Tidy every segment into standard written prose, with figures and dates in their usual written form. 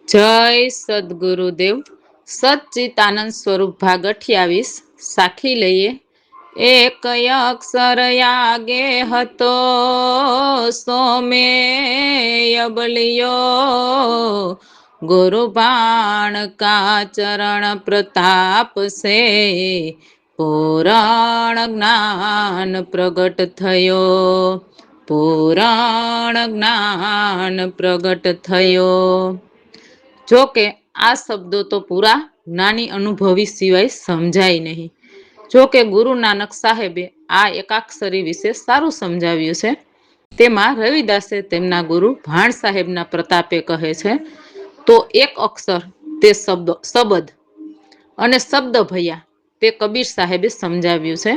જય સદગુરુદેવ. સચ્ચિતાનંદ સ્વરૂપ ભાગ 28 સાખી લઈએ. એક અક્ષર યાગે હતો સોમે અબલિયો, ગુરુ બાણ કા ચરણ પ્રતાપ સે પુરાણ જ્ઞાન પ્રગટ થયો, પુરાણ જ્ઞાન પ્રગટ થયો. જો કે આ શબ્દો તો પૂરા જ્ઞાની અનુભવી સિવાય સમજાય નહીં. જો કે ગુરુ નાનક સાહેબે આ એકાક્ષરી વિશે સારું સમજાવ્યું છે. તેમાં રવિદાસે તેમના ગુરુ ભાણ સાહેબના પ્રતાપે કહે છે, તો એક અક્ષર તે શબ્દ અને શબ્દ ભૈયા તે કબીર સાહેબે સમજાવ્યું છે.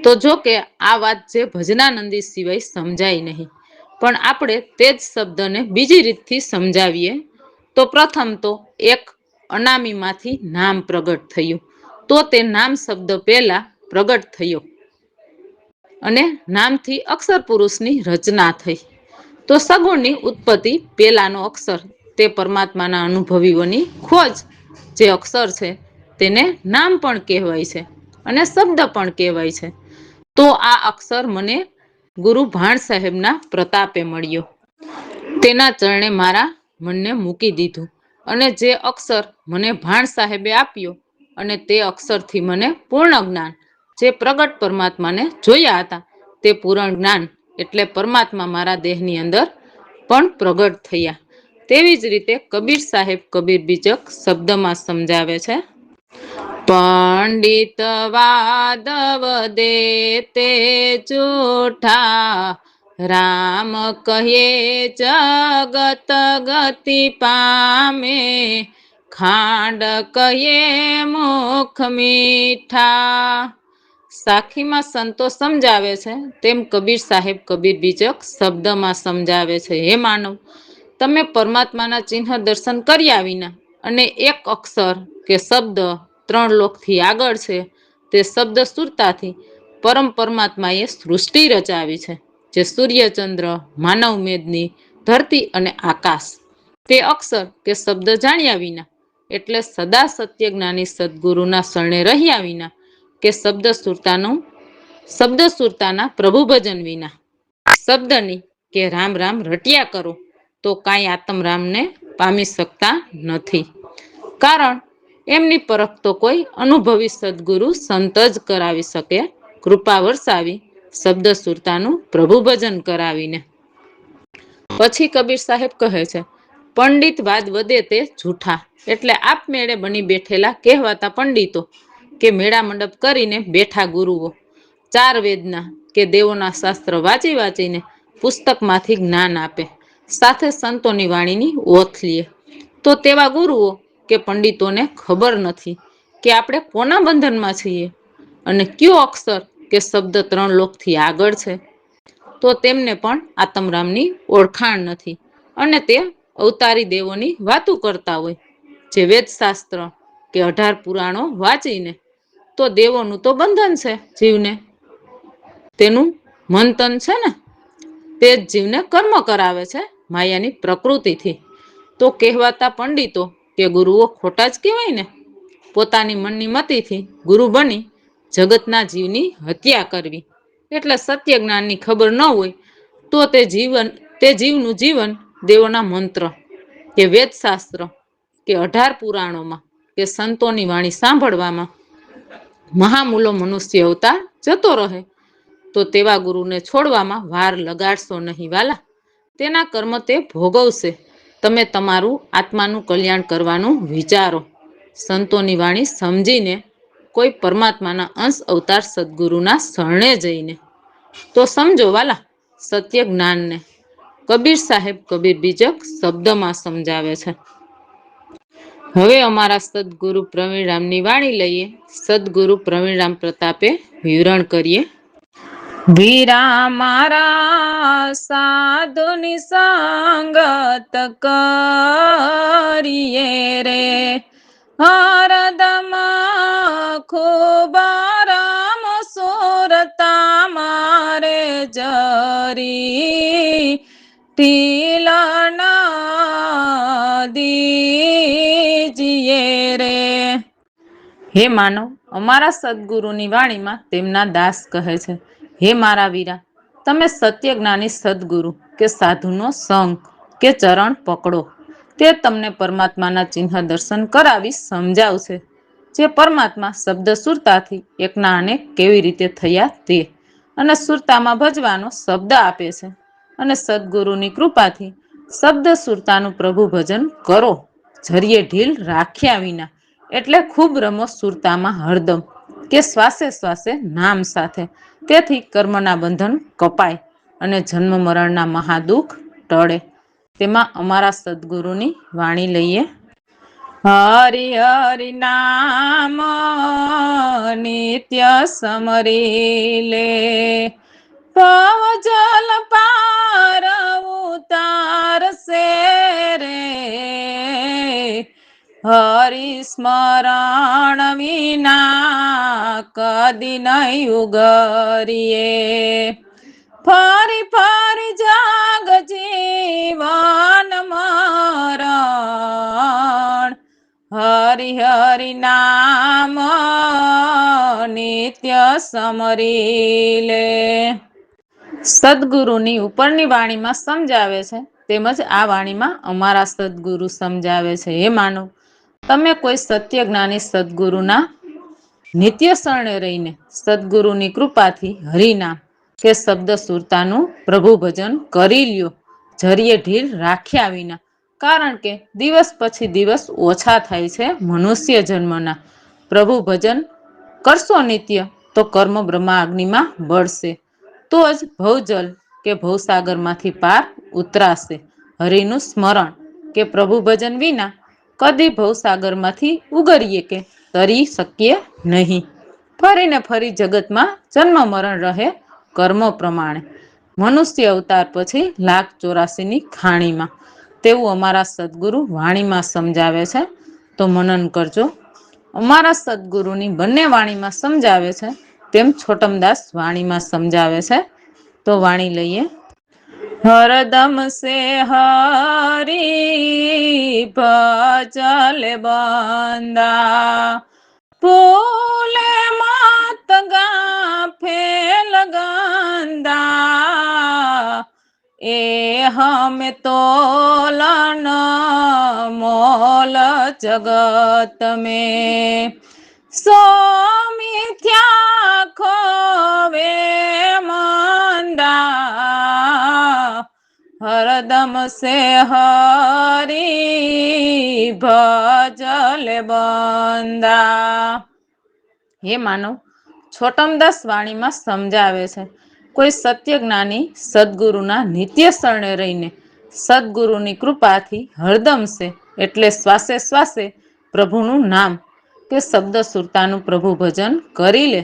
તો જો કે આ વાત જે ભજનાનંદી સિવાય સમજાય નહીં, પણ આપણે તે જ શબ્દને બીજી રીતથી સમજાવીએ તો પ્રથમ તો એક અનામીમાંથી નામ પ્રગટ થયું, તો તે નામ શબ્દ પહેલા પ્રગટ થયો અને નામથી અક્ષર પુરુષની રચના થઈ. તો સગુણની ઉત્પત્તિ પહેલાનો અક્ષર તે પરમાત્માના અનુભવીઓની ખોજ જે અક્ષર છે તેને નામ પણ કહેવાય છે અને શબ્દ પણ કહેવાય છે. તો આ અક્ષર મને ગુરુ ભાણ સાહેબના પ્રતાપે મળ્યો. તેના ચરણે મારા મનને મૂકી દીધું અને જે અક્ષર મને ભાણ સાહેબે આપ્યો અને તે અક્ષરથી મને પૂર્ણ જ્ઞાન, જે પ્રગટ પરમાત્માને જોયા હતા તે પૂર્ણ જ્ઞાન એટલે પરમાત્મા મારા દેહની અંદર પણ પ્રગટ થયા. તેવી જ રીતે કબીર સાહેબ કબીર બીજક શબ્દમાં સમજાવે છે, પંડિત વાદવ દે તે જૂઠા, રામ કહે જગત ગતિ પામે, ખાંડ કહે મુખ મીઠા. સાખીમાં સંતો સમજાવે છે તેમ કબીર સાહેબ કબીર બીજક શબ્દમાં સમજાવે છે, હે માનવ, તમે પરમાત્માના ચિહ્ન દર્શન કર્યા વિના અને એક અક્ષર કે શબ્દ 3 લોકથી આગળ છે તે શબ્દ સુરતાથી પરમ પરમાત્માએ સૃષ્ટિ રચાવી છે, જે સૂર્યચંદ્ર માનવ મેદની ધરતી અને આકાશ. તે અક્ષર કે શબ્દ જાણ્યા વિના એટલે સદા સત્ય જ્ઞાની સદગુરુના શરણે રહ્યા વિના કે શબ્દ સુરતાના પ્રભુ ભજન વિના, શબ્દની કે રામ રામ રટ્યા કરો તો કાંઈ આત્મરામને પામી શકતા નથી. કારણ એમની પરખ તો કોઈ અનુભવી સદગુરુ સંત જ કરાવી શકે, કૃપા વરસાવી શબ્દ સુરતાનું પ્રભુ ભજન કરાવીને. પછી કબીર સાહેબ કહે છે, પંડિત વાદ વધે તે જૂઠા એટલે આપમેળે બની બેઠેલા કહેવાતા પંડિતો કે મેળા મંડપ કરીને બેઠા ગુરુઓ, 4 વેદના કે દેવોના શાસ્ત્ર વાંચી વાંચીને પુસ્તકમાંથી જ્ઞાન આપે, સાથે સંતોની વાણીની ઓથ લે. તો તેવા ગુરુઓ કે પંડિતોને ખબર નથી કે આપણે કોના બંધનમાં છીએ અને કયો અક્ષર કે શબ્દ 3 લોકથી આગળ છે. તો તેમને પણ આત્મરામની ઓળખાણ નથી અને તે અવતારી દેવોની વાતો કરતા હોય, જે વેદશાસ્ત્ર કે 18 પુરાણો વાંચીને. તો દેવોનું તો બંધન છે જીવને, તેનું મંથન છે ને, તે જ જીવને કર્મ કરાવે છે માયાની પ્રકૃતિથી. તો કહેવાતા પંડિતો કે ગુરુઓ ખોટા જ કહેવાય ને. પોતાની મનની મતિથી ગુરુ બની જગતના જીવની હત્યા કરવી એટલે સત્ય જ્ઞાનની ખબર ન હોય તો તે જીવનું જીવન દેવોના મંત્ર કે વેદશાસ્ત્ર કે 18 પુરાણોમાં કે સંતોની વાણી સાંભળવામાં મહામૂલો મનુષ્ય અવતાર જતો રહે. તો તેવા ગુરુને છોડવામાં વાર લગાડશો નહીં વાલા, તેના કર્મ તે ભોગવશે. તમે તમારું આત્માનું કલ્યાણ કરવાનું વિચારો. સંતોની વાણી સમજીને કોઈ પરમાત્માના અંશ અવતાર સદગુરુના શરણે જઈને તો સમજો વાલા સત્ય જ્ઞાનને. કબીર સાહેબ કબીર બીજક શબ્દમાં સમજાવે છે. હવે અમારા સદગુરુ પ્રવીણરામની વાણી લઈએ. સદગુરુ પ્રવીણરામ પ્રતાપે વિવરણ કરીએ. વીરા મારા સાધુની સંગત કરીએ રે, હરદમ ખૂબ રામ સુરતા મારે જરી ટીલના દીજીએ રે. હે માનવ, અમારા સદગુરુની વાણીમાં તેમના દાસ કહે છે, હે મારા વીરા, તમે સત્ય જ્ઞાની સદગુરુ કે સાધુનો સંગ કે ચરણ પકડો. તે તમને પરમાત્માના ચિહ્ન દર્શન કરાવી સમજાવશે. જે પરમાત્મા શબ્દ સુરતાથી એકના અનેક કેવી રીતે થયા તે, અને સુરતામાં ભજવાનો શબ્દ આપે છે. અને સદગુરુની કૃપાથી શબ્દ સુરતાનું પ્રભુ ભજન કરો, જરીએ ઢીલ રાખ્યા વિના. એટલે ખૂબ રમો સુરતામાં હરદમ, કે શ્વાસે શ્વાસે નામ સાથે. તેથી કર્મના બંધન કપાય અને જન્મ મરણના મહાદુઃખ ટળે. તેમાં અમારા સદગુરુની વાણી લઈએ. હરિ હરિ નામ નિત્ય સમરી લે, પવજલ પાર ઉતારશે રે. હરિ સ્મરણ વિના કદી નહીં ઉગરીએ. ફરી ફરી જાગ જીવન મરણ, હરિ હરિ નામ નિત્ય સમરી લે. સદગુરુની ઉપરની વાણીમાં સમજાવે છે, તેમજ આ વાણીમાં અમારા સદગુરુ સમજાવે છે. હે માનવ, તમે કોઈ સત્ય જ્ઞાની સદગુરુના નિત્ય શરણે રહીને સદગુરુની કૃપાથી હરિનામ કે શબ્દ સુરતાનું પ્રભુ ભજન કરી લ્યો, જરીએ ઢીલ રાખ્યા વિના. કારણ કે દિવસ પછી દિવસ ઓછા થાય છે મનુષ્ય જન્મના. પ્રભુ ભજન કરશો નિત્ય તો કર્મ બ્રહ્માગ્નિમાં બળશે, તો જ ભવજલ કે ભવસાગરમાંથી પાર ઉતરાશે. હરિનું સ્મરણ કે પ્રભુ ભજન વિના કદી ભવસાગરમાંથી ઉગરીએ કે તરી શકીએ નહીં. ફરીને ફરી જગતમાં જન્મ મરણ રહે કર્મો પ્રમાણે, મનુષ્ય અવતાર પછી 1,84,ની ખાણીમાં. તેવું અમારા સદગુરુ વાણીમાં સમજાવે છે, તો મનન કરજો. અમારા સદગુરુની બંને વાણીમાં સમજાવે છે, તેમ છોટમદાસ વાણીમાં સમજાવે છે. તો વાણી લઈએ. હરદમ સે હરી ભજલ બંદા, ભૂલે માત ગાફેલ ગંદા. એ હમે તોલન મોલ જગત में, સો મિથ્યા ખોવે મંદા. હરદમ સે હરી ભજલ બંદા. હે માનવ, છોટમદાસ વાણીમાં સમજાવે છે, કોઈ સત્ય જ્ઞાની સદગુરુના નિત્ય શરણે રહીને સદગુરુની કૃપાથી હરદમ છે એટલે શ્વાસે શ્વાસે પ્રભુનું નામ કે શબ્દ સુરતાનું પ્રભુ ભજન કરી લે.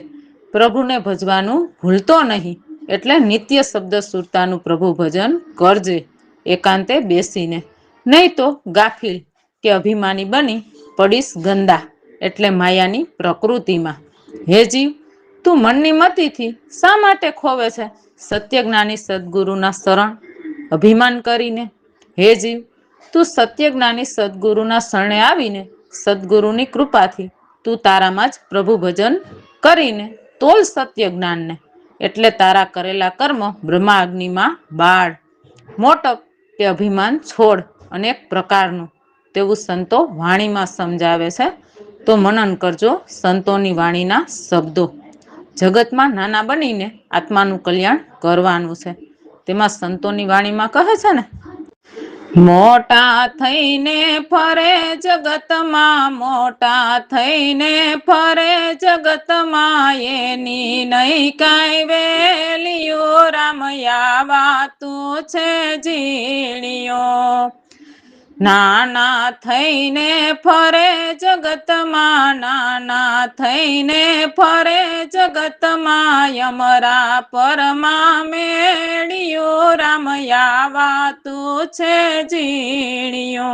પ્રભુને ભજવાનું ભૂલતો નહીં, એટલે નિત્ય શબ્દ સુરતાનું પ્રભુ ભજન કરજે એકાંતે બેસીને. નહીં તો ગાફિલ કે અભિમાની બની પડીશ ગંદા, એટલે માયાની પ્રકૃતિમાં. હે જીવ, તું મનની મતિથી શા માટે ખોવે છે સત્ય જ્ઞાની સદગુરુના શરણ અભિમાન કરીને? હે જીવ, તું સત્ય જ્ઞાની સદગુરુના શરણે આવીને સદગુરુની કૃપાથી તું તારામાં જ પ્રભુ ભજન કરીને તોલ સત્ય જ્ઞાનને. એટલે તારા કરેલા કર્મ બ્રહ્માગ્નિમાં બાળ. મોટપ કે અભિમાન છોડ અનેક પ્રકારનું. તેવું સંતો વાણીમાં સમજાવે છે, તો મનન કરજો સંતોની વાણીના શબ્દો. જગતમાં નાના બનીને આત્માનું કલ્યાણ કરવાનું છે. તેમાં સંતોની વાણીમાં કહે છે ને, મોટા થઈને ફરે જગતમાં, મોટા થઈને ફરે જગતમાં, એની નહીં કાંઈ વેલીઓ, રામયા વાતું છે ઝીણીઓ. નાના થઈને ફરે જગતમાં, નાના થઈને ફરે જગતમાં, યમરા પરમાં મેળીઓ, રામયા વાતું છે ઝીણીઓ.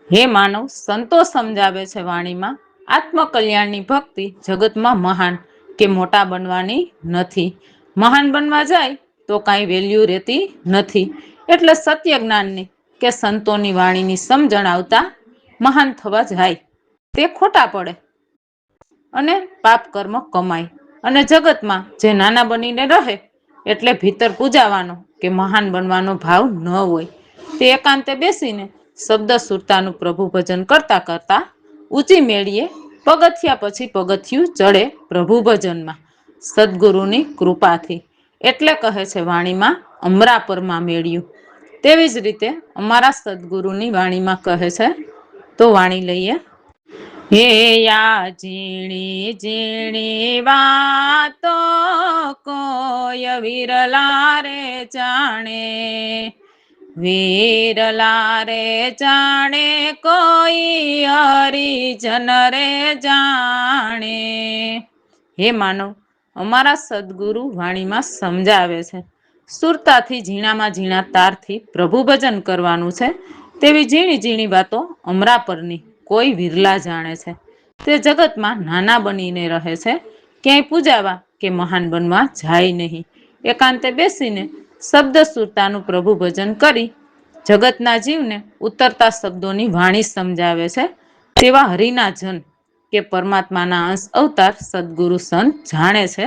હે માનવ, સંતો સમજાવે છે વાણીમાં, આત્મકલ્યાણની ભક્તિ જગતમાં મહાન કે મોટા બનવાની નથી. મહાન બનવા જાય તો કાંઈ વેલ્યુ રહેતી નથી. એટલે સત્ય જ્ઞાનની કે સંતોની વાણીની સમજણ આવતા મહાન થવા જાય તે ખોટા પડે અને પાપ કર્મ કમાય અને જગતમાં જે નાના બનીને રહે એટલે ભીતર પૂજાવાનો કે મહાન બનવાનો ભાવ ન હોય. તે એકાંતે બેસીને શબ્દ સુરતાનું પ્રભુ ભજન કરતા કરતા ઊંચી મેળીએ પગથિયા પછી પગથિયું ચડે પ્રભુ ભજનમાં સદગુરુની કૃપાથી. એટલે કહે છે વાણીમાં અમરાપરમાં મેળ્યું. તેવી જ રીતે અમારા સદગુરુની વાણીમાં કહે છે તો વાણી લઈએ. હે યા ઝીણી ઝીણી વાતો કોઈ વિરલા રે જાણે, વિરલા રે જાણે કોઈ હરિજન રે જાણે. હે માનવ, અમારા સદગુરુ વાણીમાં સમજાવે છે સુરતાથી ઝીણામાં ઝીણા તારથી પ્રભુ ભજન કરવાનું છે. તેવી ઝીણી ઝીણી વાતો અમરાપરની કોઈ વિરલા જાણે છે. તે જગતમાં નાના બનીને રહે છે, ક્યાંય પૂજાવા કે મહાન બનવા જાય નહીં. એકાંતે બેસીને શબ્દ સુરતાનું પ્રભુ ભજન કરી જગતના જીવને ઉતરતા શબ્દોની વાણી સમજાવે છે. તેવા હરિના જન કે પરમાત્માના અંશ અવતાર સદગુરુ સંત જાણે છે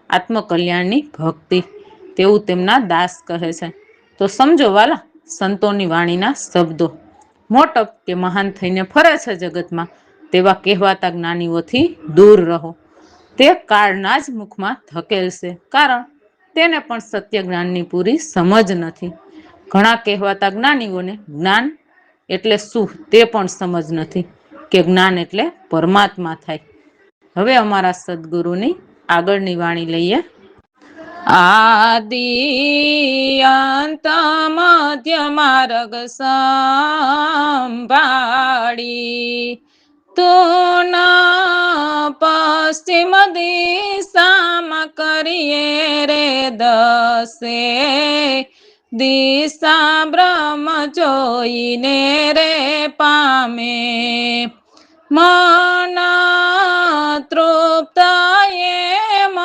આત્મકલ્યાણની ભક્તિ. તેવું તેમના દાસ કહે છે. તો સમજો વાલા, સંતોની વાણીના શબ્દો. મોટપ કે મહાન થઈને ફરે છે જગતમાં તેવા કહેવાતા જ્ઞાનીઓથી દૂર રહો. તે કાળના જ મુખમાં ધકેલશે, કારણ તેને પણ સત્ય જ્ઞાનની પૂરી સમજ નથી. ઘણા કહેવાતા જ્ઞાનીઓને જ્ઞાન એટલે શું તે પણ સમજ નથી કે જ્ઞાન એટલે પરમાત્મા થાય. હવે અમારા સદગુરુની આગળની વાણી લઈએ. આદિ અંત મધ્ય માર્ગ સંભાળી તું પશ્ચિમ દિશામાં કરીએ રે દસે દિશા બ્રહ્મ જોઈને રે પામે. મન તૃપ્ત એમ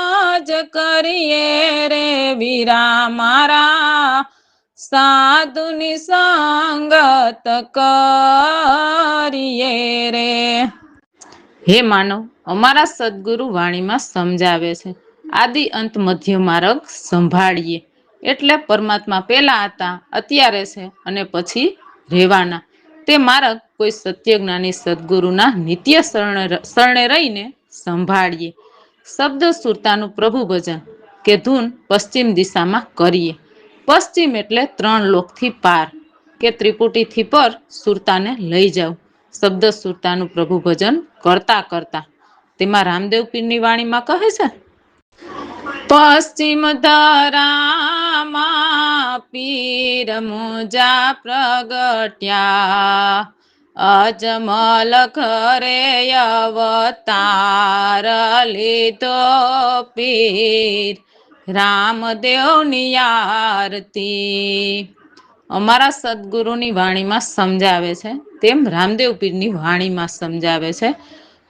જ કરીએ રે વીરા મારા, સાધુની સંગત કરીએ રે. હે માનવ, અમારા સદગુરુ વાણીમાં સમજાવે છે આદિ અંત મધ્ય માર્ગ સંભાળીએ એટલે પરમાત્મા પેલા હતા, અત્યારે છે અને પછી રહેવાના. તે માર્ગ કોઈ સત્ય જ્ઞાની સદગુરુના નિત્ય શરણે રહીને સંભાળીએ. શબ્દ સુરતાનું પ્રભુ ભજન કે ધૂન પશ્ચિમ દિશામાં કરીએ. પશ્ચિમ એટલે 3 લોકથી પાર કે ત્રિપુટીથી પર સુરતાને લઈ જાવ. શબ્દ સુરતાનું પ્રભુ ભજન કરતા કરતા. તેમાં રામદેવ પીરની વાણીમાં કહે છે, પશ્ચિમ ધરામાં પીર મુજા પ્રગટ્યા, અજમલ ઘરે અવતાર લીધો પીર, રામદેવની આરતી. અમારા સદગુરુની વાણીમાં સમજાવે છે તેમ રામદેવ પીરની વાણીમાં સમજાવે છે.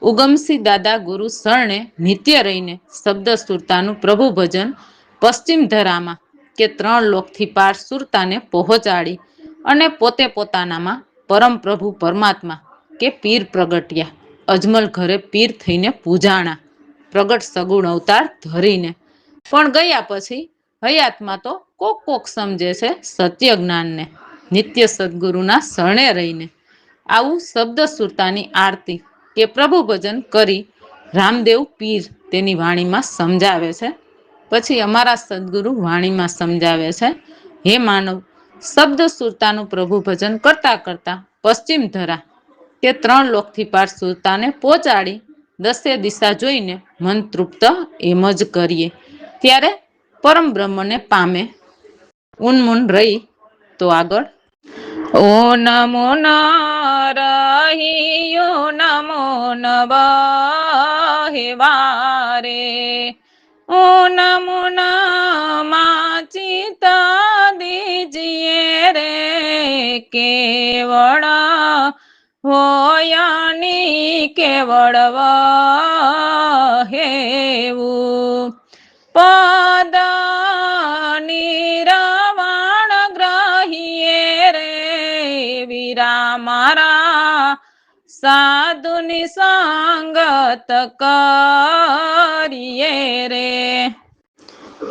ઉગમસિંહ દાદા ગુરુ શરણે નિત્ય રહીને શબ્દ સુરતાનું પ્રભુ ભજન પશ્ચિમ ધરામાં કે 3 લોકથી પાર સુરતાને પહોંચાડી અને પોતે પોતાનામાં પરમ પ્રભુ પરમાત્મા કે પીર પ્રગટ્યા. અજમલ ઘરે પીર થઈને પૂજાણા, પ્રગટ સગુણ અવતાર ધરીને. પણ ગયા પછી હયાતમાં તો કોક સમજે છે સત્ય જ્ઞાનને, નિત્ય સદગુરુના શરણે રહીને. આવું શબ્દ સુરતાની આરતી કે પ્રભુ ભજન કરી રામદેવ પીર તેની વાણીમાં સમજાવે છે. પછી અમારા સદગુરુ વાણીમાં સમજાવે છે, હે માનવ, શબ્દ સુરતાનું પ્રભુ ભજન કરતા કરતા પશ્ચિમ ધરા કે 3 લોકથી પાર સુરતાને પહોંચાડી દસે દિશા જોઈને મન તૃપ્ત એમ જ કરીએ, ત્યારે પરમ બ્રહ્મને પામે. ઉન્મૂન રહી તો આગળ. ઓ નમો નારાયણ, ઓ નમો નવારે, ઓ નમો નમા ચિતા દીજીએ રે, કેવળ હોયાની કેવળ હેવું પદ નિરવાણ ગ્રહીએ રે, મારા સાધુની સંગત કરીએ રે.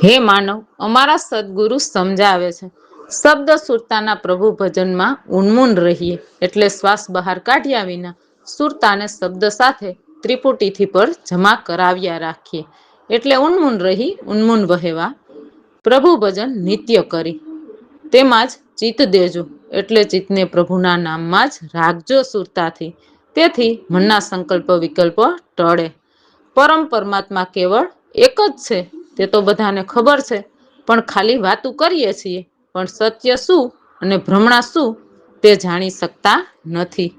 હે માનવ, અમારા સદગુરુ સમજાવે છે, શબ્દ સુરતાના પ્રભુ ભજનમાં ઉન્મૂન રહીએ, એટલે શ્વાસ બહાર કાઢ્યા વિના સુરતાને શબ્દ સાથે ત્રિપુટીથી પર જમા કરાવ્યા રાખીએ, એટલે ઉન્મૂન રહી ઉન્મૂન વહેવા પ્રભુ ભજન નિત્ય કરી. તેમાં જ ચિત્ત દેજો, એટલે ચિત્તને પ્રભુના નામમાં જ રાખજો સુરતાથી. તેથી મનના સંકલ્પ વિકલ્પો ટળે. પરમ પરમાત્મા કેવળ એક જ છે, તે તો બધાને ખબર છે, પણ ખાલી વાતું કરીએ છીએ, પણ સત્ય શું અને ભ્રમણા શું તે જાણી શકતા નથી.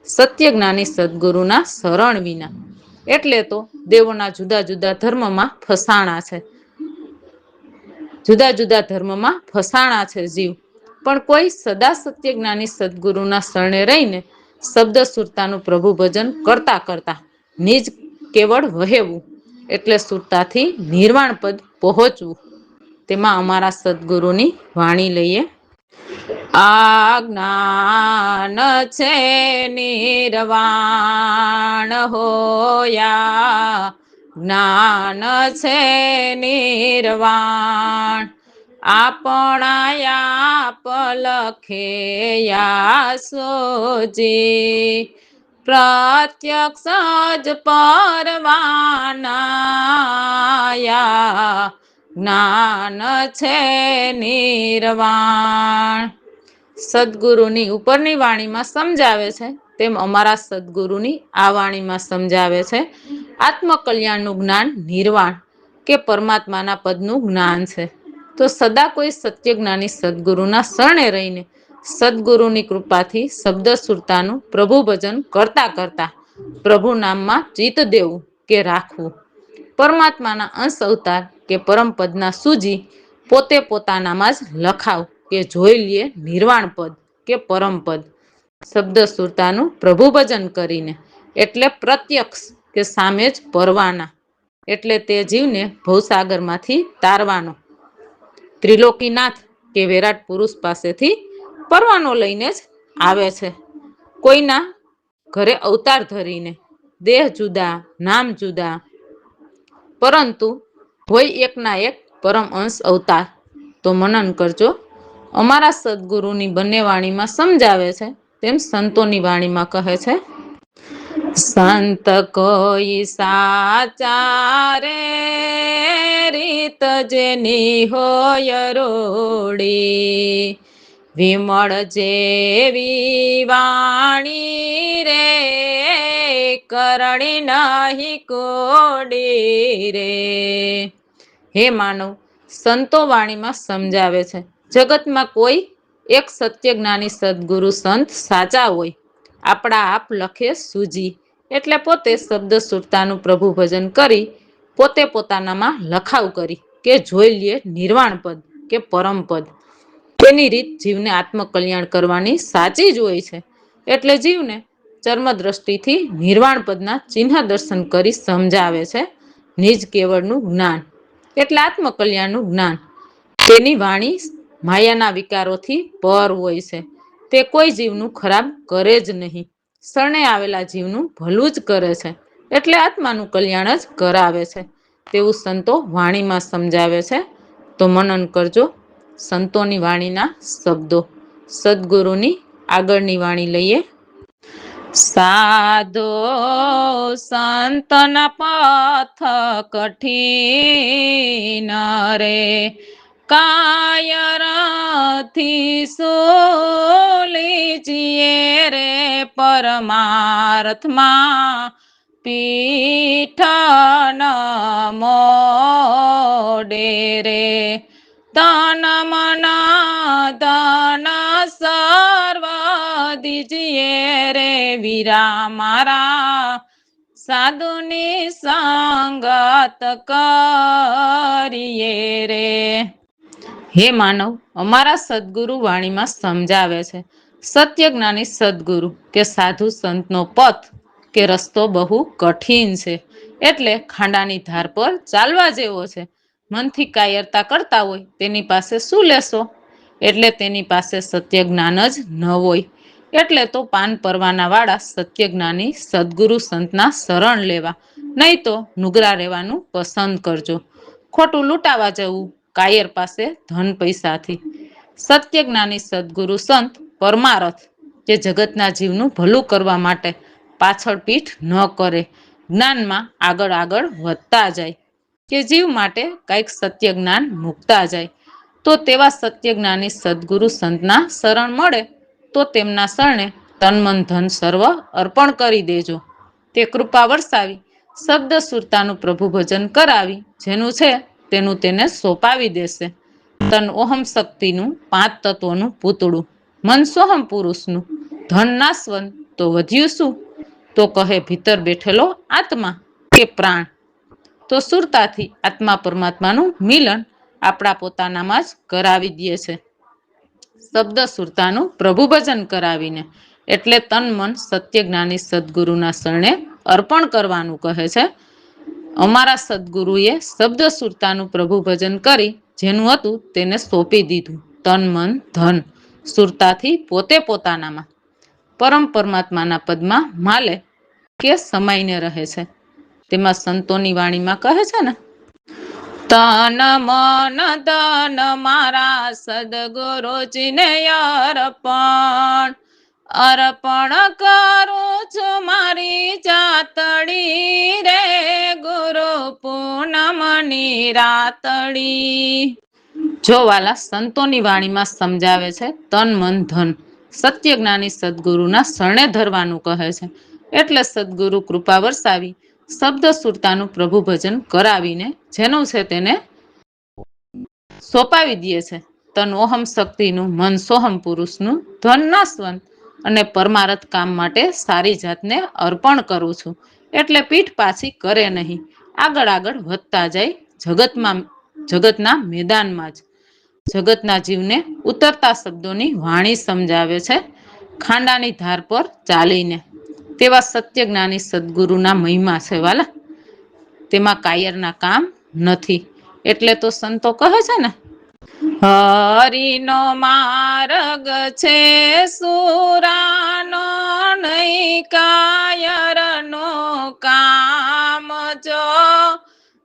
સત્ય જ્ઞાની સદગુરુના શરણ વિના. એટલે તો દેવોના જુદા જુદા ધર્મમાં ફસાણા છે. જુદા જુદા ધર્મમાં ફસાણા છે જીવ, પણ કોઈ સદા સત્ય જ્ઞાની સદગુરુના શરણે રહીને શબ્દ સુરતાનું પ્રભુ ભજન કરતા કરતા નિજ કેવળ વહેવું, એટલે સુરતાથી નિર્વાણ પદ પહોંચવું. તેમાં અમારા સદગુરુની વાણી લઈએ. આ જ્ઞાન છે નિર્વાણ હોયા, જ્ઞાન છે નિર્વાણ, આપણા પલખેયા સોજી, પ્રત્યક્ષ જ પરવાનાયા, જ્ઞાન છે નિર્વાણ. સદગુરુની ઉપરની વાણીમાં સમજાવે છે, તેમ અમારા સદગુરુની આ વાણીમાં સમજાવે છે. આત્મકલ્યાણનું જ્ઞાન નિર્વાણ કે પરમાત્માના પદનું જ્ઞાન છે. તો સદા કોઈ સત્ય જ્ઞાની સદગુરુના શરણે રહીને સદગુરુની કૃપાથી શબ્દ સુરતાનું પ્રભુ ભજન કરતા કરતા પ્રભુ નામમાં ચિત્ત દેવું કે રાખવું. પરમાત્માના અંશ અવતાર કે પરમપદના સૂજી પોતે પોતાનામાં જ લખાવ કે જોઈ લે નિર્વાણ પદ કે પરમપદ. શબ્દ સુરતાનું પ્રભુ ભજન કરીને, એટલે પ્રત્યક્ષ કે સામે જ પરવાના, એટલે તે જીવને ભવસાગરમાંથી તારવાનો. ત્રિલોકીનાથ કે વિરાટ પુરુષ પાસેથી પરવાનો લઈને જ આવે છે. કોઈના ઘરે અવતાર ધરીને, દેહ જુદા નામ જુદા, પરંતુ હોય એકના એક પરમ અંશ અવતાર. તો મનન કરજો. અમારા સદગુરુની બંને વાણીમાં સમજાવે છે, તેમ સંતોની વાણીમાં કહે છે. સંત કોઈ સાચા રે, રીત જેની હોય રોડી, વિમળ જેવી વાણી રે, કરણી નહીં કોડી રે. હે માનવ, સંતો વાણીમાં સમજાવે છે, જગતમાં કોઈ એક સત્ય જ્ઞાની સદગુરુ સંત સાચા હોય. આપણા આપ લખે સૂજી, એટલે પોતે શબ્દ સુરતાનું પ્રભુ ભજન કરી પોતે પોતાનામાં લખાવ કરી કે જોઈ લે નિર્વાણ પદ કે પરમપદ. તેની રીત જીવને આત્મકલ્યાણ કરવાની સાચી જ હોય છે. એટલે જીવને ચર્મ દ્રષ્ટિથી નિર્વાણ પદના ચિહ્ન દર્શન કરી સમજાવે છે. નિજ કેવળનું જ્ઞાન એટલે આત્મકલ્યાણનું જ્ઞાન. તેની વાણી માયાના વિકારોથી પર હોય છે. તે કોઈ જીવનું ખરાબ કરે જ નહીં, શરણે આવેલા જીવનું ભલું જ કરે છે, એટલે આત્માનું કલ્યાણ જ કરાવે છે. તેવું સંતો વાણીમાં સમજાવે છે. તો મનન કરજો સંતોની વાણીના શબ્દો. સદગુરુની આગળની વાણી લઈએ. સાધો સંતના પથ કઠિન રે, કાયરથી સોલીજીએ રે, પરમાર્થમાં પીઠ ન મોડે રે, તન મન ધન સર્વ દીજીએ રે, વીરા મારા સાધુની સંગત કરીએ રે. હે માનવ, અમારા સદગુરુ વાણીમાં સમજાવે છે, સત્ય જ્ઞાની સદગુરુ કે સાધુ સંતનો પથ કે રસ્તો બહુ કઠિન છે, એટલે ખાંડાની ધાર પર ચાલવા જેવો છે. મનથી કાયરતા કરતા હોય તેની પાસે શું લેશો? એટલે તેની પાસે સત્ય જ્ઞાન જ ન હોય. એટલે તો પાન પરવાના વાળા સત્યજ્ઞાની સદગુરુ સંતના શરણ લેવા, નહીં તો નુગરા રહેવાનું પસંદ કરજો. ખોટું લૂંટાવા જવું કાયર પાસે ધન પૈસાથી. સત્યજ્ઞાની સદગુરુ સંત પરમારથ, જે જગતના જીવનું ભલું કરવા માટે પાછળ પીઠ ન કરે, જ્ઞાનમાં આગળ આગળ વધતા જાય, કે જીવ માટે કંઈક સત્ય જ્ઞાન મૂકતા જાય. તો તેવા સત્યજ્ઞાની સદગુરુ સંતના શરણ મળે તો તેમના શરણે તન મન ધન સર્વ અર્પણ કરી દેજો. તે કૃપા વરસાવી શબ્દ સુરતાનું પ્રભુ ભજન કરાવી, જેનું છે તેનું તેને સોંપાવી દેશે. તન ઓહમ શક્તિનું 5 તત્વોનું પૂતળું, મન સોહમ પુરુષનું, ધન નાશવંત તો વધ્યું શું? તો કહે ભીતર બેઠેલો આત્મા કે પ્રાણ. તો સુરતાથી આત્મા પરમાત્માનું મિલન આપણા પોતાનામાં જ કરાવી દે છે. શબ્દ સુરતાનું પ્રભુ ભજન કરાવીને, એટલે તન મન સત્યજ્ઞાની સદગુરુના શરણે અર્પણ કરવાનું કહે છે. અમારા સદગુરુએ શબ્દ સુરતાનું પ્રભુ ભજન કરી જેનું હતું તેને સોંપી દીધું, તન મન ધન સુરતાથી પોતે પોતાનામાં પરમ પરમાત્માના પદમાં માલે કે સમાઈને રહે છે. તેમાં સંતોની વાણીમાં કહે છે ને, તન મન ધન મારા સદગુરુજીને અર્પણ, અર્પણ કરું છું મારી જાતડી રે, ગુરુ પૂનમની રાતડી. જો વાલા, સંતોની વાણીમાં સમજાવે છે તન મન ધન સત્યજ્ઞાની સદગુરુના શરણે ધરવાનું કહે છે. એટલે સદગુરુ કૃપા વરસાવી શબ્દ સુરતાનું પ્રભુ ભજન કરાવીને જેનું છે તેને સોંપાવી દે છે. તન ઓહમ શક્તિનું, મન સોહમ પુરુષનું, ધન નાશવંત અને પરમારથ કામ માટે સારી જાતને અર્પણ કરું છું. એટલે પીઠ પાછી કરે નહીં, આગળ આગળ વધતા જાય જગતના મેદાનમાં જ. જગતના જીવને ઉતરતા શબ્દોની વાણી સમજાવે છે, ખાંડાની ધાર પર ચાલીને. તેવા સત્યજ્ઞાની સદગુરુના મહિમા છે વાલા, તેમાં કાયરના કામ નથી. એટલે તો સંતો કહે છે ને, હરિનો માર્ગ છે સુરાનો, નહીં કાયરનો કામ. જો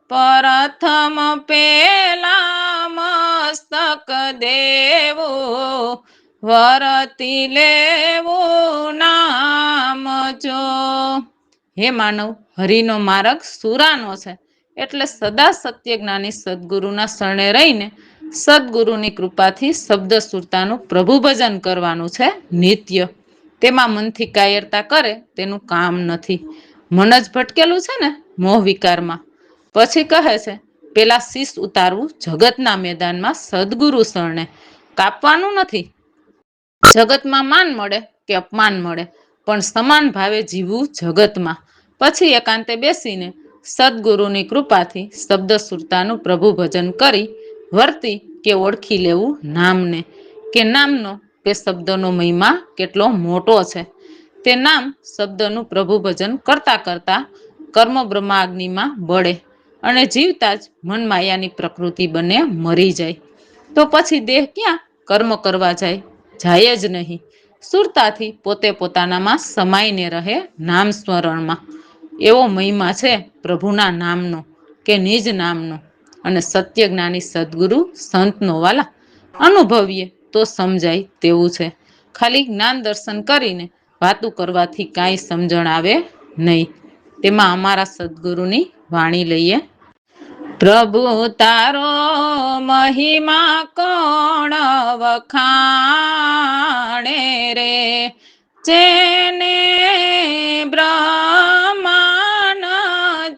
પ્રથમ પેલા મસ્તક દેવું, વરતી લેવું નામ જો. હે માનવ, હરિનો માર્ગ સુરાનો છે, એટલે સદા સત્યજ્ઞાની સદગુરુના શરણે રહીને સદગુરુની કૃપાથી શબ્દ સુરતાનું પ્રભુ ભજન કરવાનું છે નિત્ય. તેમાં મનથી કાયરતા કરે તેનું કામ નથી. મન જ ભટકેલું છે ને મોહ વિકારમાં. પછી કહે છે, પેલા શીશ ઉતારવું જગતના મેદાનમાં સદગુરુ શરણે, કાપવાનું નથી. જગતમાં માન મળે કે અપમાન મળે, પણ સમાન ભાવે જીવવું જગતમાં. પછી એકાંતે બેસીને સદગુરુની કૃપાથી શબ્દ સુરતાનું પ્રભુ ભજન કરી વર્તી કે ઓળખી લેવું નામને, કે નામનો કે શબ્દનો મહિમા કેટલો મોટો છે. તે નામ શબ્દનું પ્રભુ ભજન કરતા કરતા કર્મ બ્રહ્માગ્નિમાં બળે અને જીવતા જ મન માયાની પ્રકૃતિ બને મરી જાય. તો પછી દેહ ક્યાં કર્મ કરવા જાય? જાય જ નહીં. સુરતાથી પોતે પોતાનામાં સમાઈને રહે નામ સ્મરણમાં. એવો મહિમા છે પ્રભુના નામનો કે નિજ નામનો. અને સત્યજ્ઞાની સદગુરુ સંતનો વાલા અનુભવીએ તો સમજાય તેવું છે. ખાલી જ્ઞાન દર્શન કરીને વાતું કરવાથી કાંઈ સમજણ આવે નહીં. તેમાં અમારા સદગુરુની વાણી લઈએ. પ્રભુ તારો મહિમા કોણ વખાણે રે, જેને બ્રહ્માન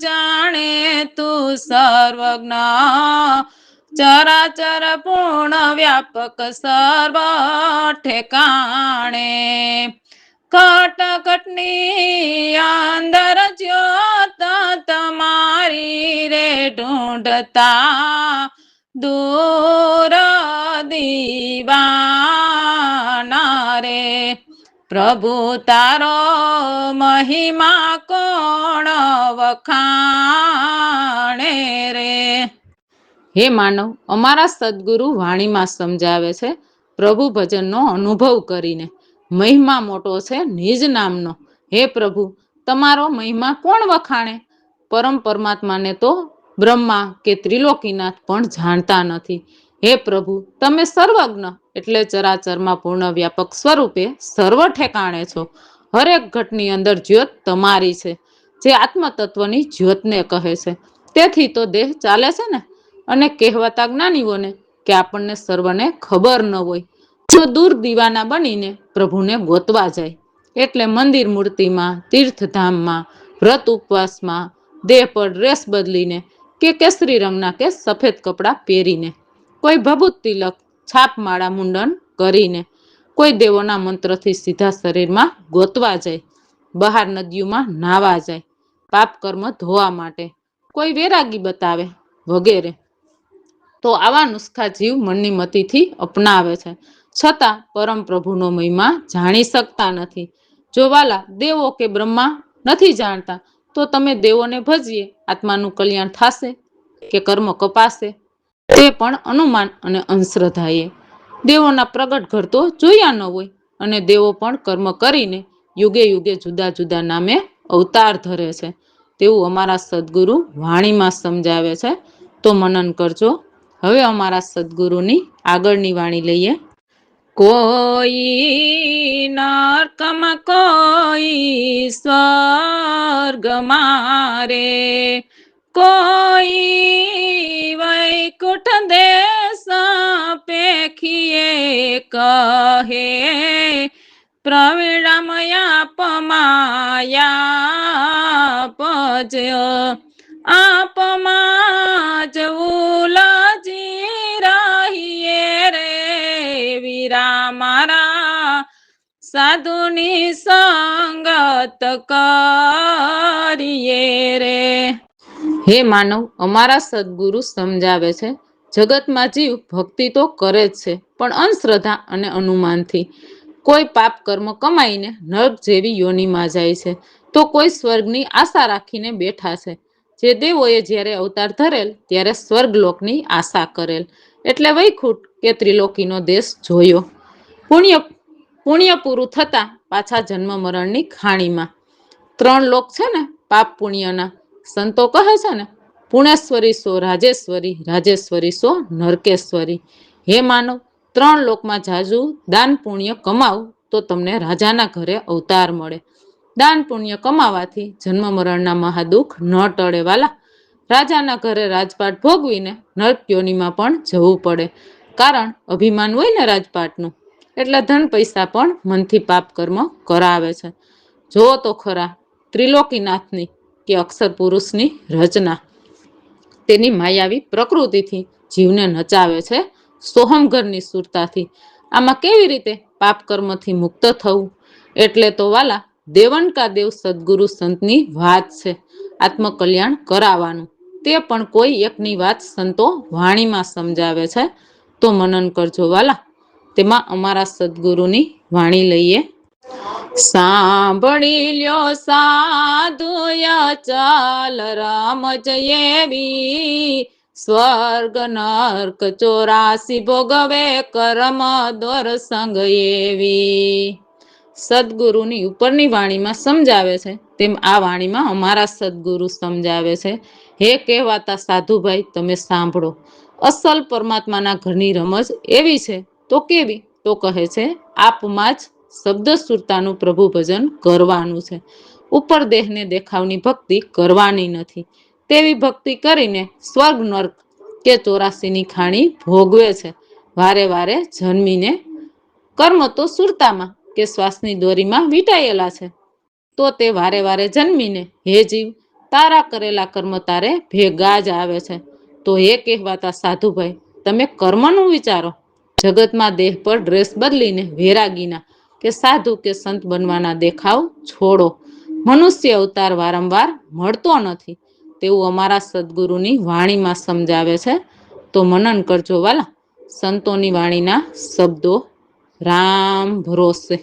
જાણે તું સર્વજ્ઞ, ચરાચર પૂર્ણ વ્યાપક સર્વ ઠેકાણે. ઘટ ઘટની અંદર જ્યોત તમારી રે, ઢૂંઢતા દૂર દીવાના રે. પ્રભુ તારો મહિમા કોણ વખાણે રે. હે માનવ, અમારા સદગુરુ વાણીમાં સમજાવે છે પ્રભુ ભજનનો અનુભવ કરીને. મહિમા મોટો છે નિજ નામનો. હે પ્રભુ, તમારો મહિમા કોણ વખાણે? પરમ પરમાત્માને તો બ્રહ્મા કે ત્રિલોકીનાથ પણ જાણતા નથી. હે પ્રભુ, તમે સર્વજ્ઞ એટલે ચરાચરમાં પૂર્ણ વ્યાપક સ્વરૂપે સર્વ ઠેકાણે છો. હરેક ઘટની અંદર જ્યોત તમારી છે, જે આત્મતત્વની જ્યોતને કહે છે. તેથી તો દેહ ચાલે છે ને. અને કહેવાતા જ્ઞાનીઓને કે આપણને સર્વને ખબર ન હોય, જો દૂર દીવાના બનીને પ્રભુને ગોતવા જાય. એટલે મંદિર મૂર્તિમાં, તીર્થધામમાં, વ્રત ઉપવાસમાં, દેહ પર ડ્રેસ બદલીને કે કેસરી રંગના કે સફેદ કપડાં પહેરીને, કોઈ ભભૂત તિલક, છાપમાળા મુંડન કરીને, કોઈ દેવોના મંત્રથી સીધા શરીરમાં ગોતવા જાય. બહાર નદીઓમાં નાહવા જાય, પાપ કર્મ ધોવા માટે, કોઈ વેરાગી બતાવે વગેરે. તો આવા નુસ્ખા જીવ મનની મતીથી અપનાવે છે, છતાં પરમ પ્રભુનો મહિમા જાણી શકતા નથી. જો વાલા દેવો કે બ્રહ્મા નથી જાણતા, તો તમે દેવોને ભજીએ આત્માનું કલ્યાણ થશે કે કર્મ કપાશે? તે પણ અનુમાન અને અંધશ્રદ્ધાએ. દેવોના પ્રગટ ઘર તો જોયા ન હોય, અને દેવો પણ કર્મ કરીને યુગે યુગે જુદા જુદા નામે અવતાર ધરે છે, તેવું અમારા સદગુરુ વાણીમાં સમજાવે છે. તો મનન કરજો. હવે અમારા સદગુરુની આગળની વાણી લઈએ. કોઈ નરકમાં, કોઈ સ્વર્ગમાં રે, કોઈ વૈકુંઠ દેશ પેખીએ કહે, પ્રવીણામયા પમાયા પજ્ય આપમાં જ ઉલજી રહીએ રે, વીરા મારા સાધુની સંગત કરીએ રે. હે માનવ, અમારા સદગુરુ સમજાવે છે, જગતમાં જીવ ભક્તિ તો કરે જ છે, પણ અંધશ્રદ્ધા અને અનુમાનથી. કોઈ પાપ કર્મ કમાઈને નર્ક જેવી યોનિમાં જાય છે, તો કોઈ સ્વર્ગની આશા રાખીને બેઠા છે. જે દેવોએ જ્યારે અવતાર ધરેલ ત્યારે સ્વર્ગલોકની આશા કરેલ, એટલે વૈકુંઠ કે ત્રિલોકીનો દેશ જોયો. પુણ્ય પૂરું થતા પાછા જન્મ મરણની ખાણીમાં. 3 લોક છે ને પાપ પુણ્યના. સંતો કહે છે ને, પુણેશ્વરી સો રાજેશ્વરી, રાજેશ્વરી સો નરકેશ્વરી. હે માનવ, 3 લોકમાં જાજુ દાન પુણ્ય કમાવ તો તમને રાજાના ઘરે અવતાર મળે. દાન પુણ્ય કમાવાથી જન્મ મરણના મહાદુઃખ ન ટળે વાલા. રાજાના ઘરે રાજપાટ ભોગવીને નર્ક યોનિમાં પણ જવું પડે, કારણ અભિમાન હોય ને રાજપાટનું, એટલે ધન પૈસા પણ મનથી પાપ કર્મ કરાવે છે. જો તો ખરા ત્રિલોકીનાથની કે અક્ષર પુરુષની રચના, તેની માયાવી પ્રકૃતિથી જીવને નચાવે છે, સોહમઘરની સુરતાથી. આમાં કેવી રીતે પાપ કર્મથી મુક્ત થવું? એટલે તો વાલા, દેવનકા દેવ સદગુરુ સંતની વાત છે આત્મકલ્યાણ કરાવવાનું. તે પણ કોઈ એકની વાત સંતો વાણીમાં સમજાવે છે. તો મનન કરજો વાલા. તેમાં અમારા સદગુરુની વાણી લઈએ. સાંભળી લ્યો સાધુય ચાલ રમજ એવી, સ્વર્ગ નર્ક 84 ભોગવે કર્મ દોરસંગ એવી. સદગુરુની ઉપરની વાણીમાં સમજાવે છે, તેમ આ વાણીમાં અમારા સદગુરુ સમજાવે છે. હે કહેવાતા સાધુભાઈ, તમે સાંભળો. અસલ પરમાત્માના ઘરની રમજ એવી છે. તો કેવી? તો કહે છે, આપમાં જ શબ્દ સુરતાનું પ્રભુ ભજન કરવાનું છે. ઉપર દેહને દેખાવની ભક્તિ કરવાની નથી. તેવી ભક્તિ કરીને સ્વર્ગ નર્ક કે 84ની ખાણી ભોગવે છે. વારે વારે જન્મીને કર્મ તો સુરતામાં કે શ્વાસની દોરીમાં વીંટાયેલા છે. તો તે વારે વારે જન્મીને, હે જીવ, તારા કરેલા કર્મ તારે ભેગા જ આવે છે. તો હે કહેવાતા સાધુભાઈ, તમે કર્મનું વિચારો. જગતમાં દેહ પર ડ્રેસ બદલીને વેરાગીના કે સાધુ કે સંત બનવાના દેખાવ છોડો. મનુષ્ય અવતાર વારંવાર મળતો નથી, તેવું અમારા સદગુરુની વાણીમાં સમજાવે છે. તો મનન કરજો વાલા. સંતોની વાણીના શબ્દો રામ ભરોસે.